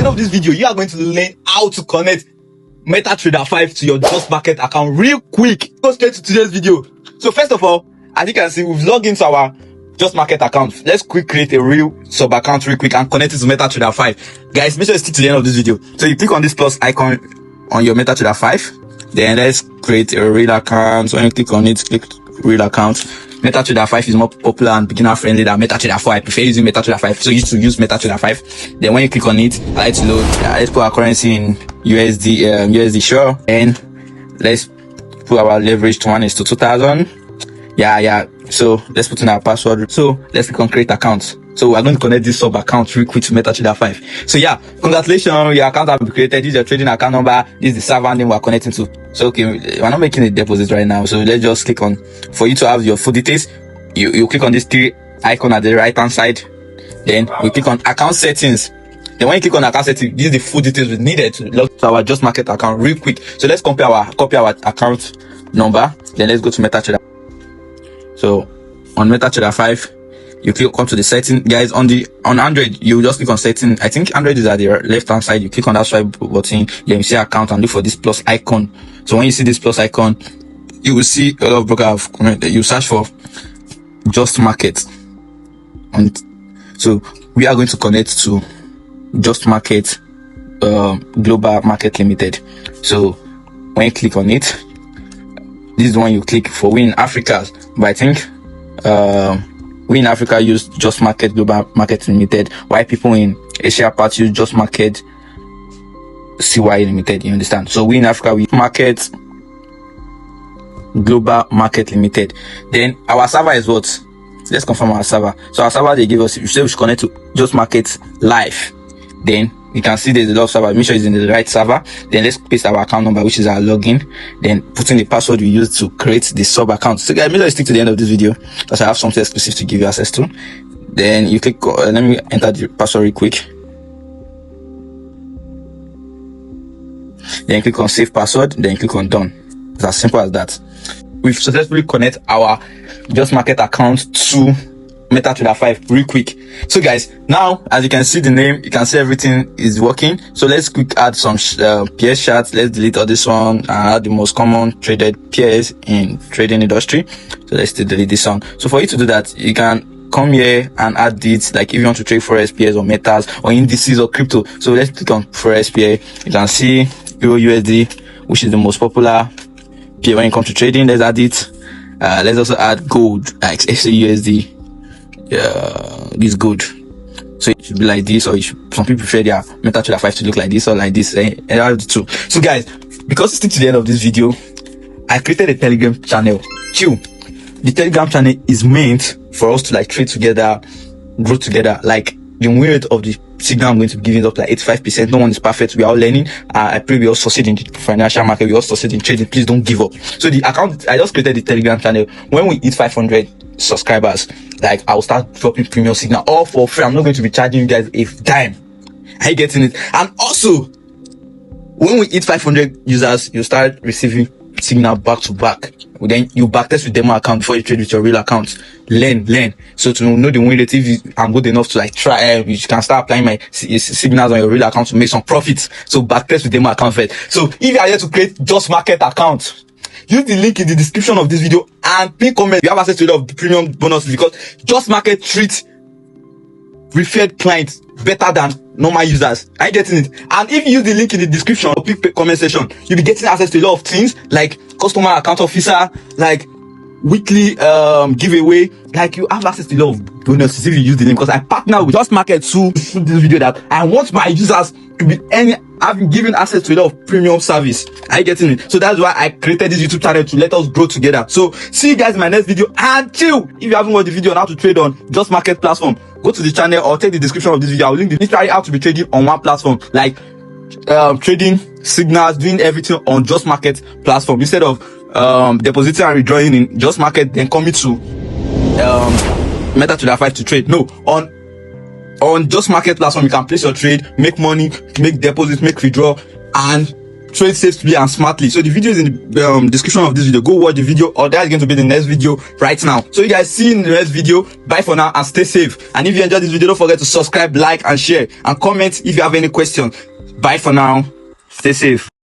end of this video, you are going to learn how to connect MetaTrader 5 to your JustMarket account real quick. Go straight to today's video. So first of all, as you can see, we've logged into our JustMarket account. Let's create a real sub account real quick and connect it to MetaTrader 5. Guys, make sure you stick to the end of this video. So you click on this plus icon on your MetaTrader 5. Then let's create a real account. So when you click on it, click real account. MetaTrader 5 is more popular and beginner friendly than MetaTrader 4. I prefer using MetaTrader 5, so you should use MetaTrader 5. Then when you click on it, I like to load. Let's put our currency in USD sure, and let's put our leverage to 1:2000. Yeah. So let's put in our password. So let's click on create account. So we're going to connect this sub account real quick to MetaTrader 5. So yeah, congratulations, your account has been created. This is your trading account number. This is the server name we're connecting to. So okay, we're not making a deposit right now. So let's just click on, for you to have your full details, you click on this three icon at the right hand side. Then we click on account settings. Then when you click on account settings, this is the full details we needed to log to our JustMarket account real quick. So let's copy our account number. Then let's go to MetaTrader. So on MetaTrader 5, you click on to the setting. Guys, on Android, you just click on setting. I think Android is at the left hand side. You click on that swipe button, then you see account and look for this plus icon. So when you see this plus icon, you will see a lot of brokers have commented. You search for JustMarket, and so we are going to connect to JustMarket Global Market Limited. So when you click on it, this is the one you click for. We in Africa, but I think we in Africa use JustMarket Global Market Limited, while people in Asia part use JustMarket CY Limited. You understand? So we in Africa, we market Global Market Limited. Then our server is what? Let's confirm our server. So our server, they give us, you say we should connect to JustMarket Live. Then you can see there's a lot of server. Make sure it's in the right server. Then let's paste our account number, which is our login. Then put in the password we use to create the sub account. So guys, make sure you stick to the end of this video, because I have something exclusive to give you access to. Then you click, let me enter the password real quick. Then click on save password. Then click on done. It's as simple as that. We've successfully connected our JustMarket account to MetaTrader 5 real quick. So guys, now as you can see the name, you can see everything is working. So let's quick add some PS charts. Let's delete all this one and add the most common traded pairs in trading industry. So let's still delete this one. So for you to do that, you can come here and add it, like if you want to trade Forex pairs or metals or indices or crypto. So let's click on Forex pair. You can see Euro USD, which is the most popular pair when it comes to trading. Let's add it. Let's also add gold, like SAUSD. This good. So it should be like this, or some people prefer their MetaTrader 5 to look like this or like this. And I have the two. So guys, because you stick to the end of this video, I created a Telegram channel. Chill. The Telegram channel is meant for us to like trade together, grow together. Like the win rate of the signal I'm going to be giving up like 85%. No one is perfect. We are all learning. I pray we all succeed in the financial market. We all succeed in trading. Please don't give up. So the account, I just created the Telegram channel. When we hit 500 subscribers, like I'll start dropping premium signal all for free. I'm not going to be charging you guys a dime. Are you getting it? And also, when we hit 500 users, you start receiving signal back to back. Then you backtest with demo account before you trade with your real account. Learn. So to know the win rate, if I'm good enough to like try, you can start applying my signals on your real account to make some profits. So backtest with demo account first. So if you are here to create JustMarket account, use the link in the description of this video and pin comment. You have access to a lot of the premium bonuses, because JustMarket treats referred clients better than normal users. Are you getting it? And if you use the link in the description or pick comment section, you'll be getting access to a lot of things like customer account officer, like weekly giveaway. Like you have access to a lot of bonuses if you use the link, because I partner with JustMarket to shoot this video that I want my users to be I've been given access to a lot of premium service. Are you getting it? So that's why I created this YouTube channel, to let us grow together. So see you guys in my next video. And chill, if you haven't watched the video on how to trade on JustMarket platform, go to the channel or take the description of this video. I'll link the literally how to be trading on one platform, like trading signals, doing everything on JustMarket platform, instead of depositing and withdrawing in JustMarket, then coming to MetaTrader 5 to trade. No, on JustMarket platform, you can place your trade, make money, make deposits, make withdraw, and trade safely and smartly. So the video is in the description of this video. Go watch the video, or that's going to be the next video right now. So you guys see you in the next video. Bye for now and stay safe. And if you enjoyed this video, don't forget to subscribe, like and share, and comment if you have any questions. Bye for now. Stay safe.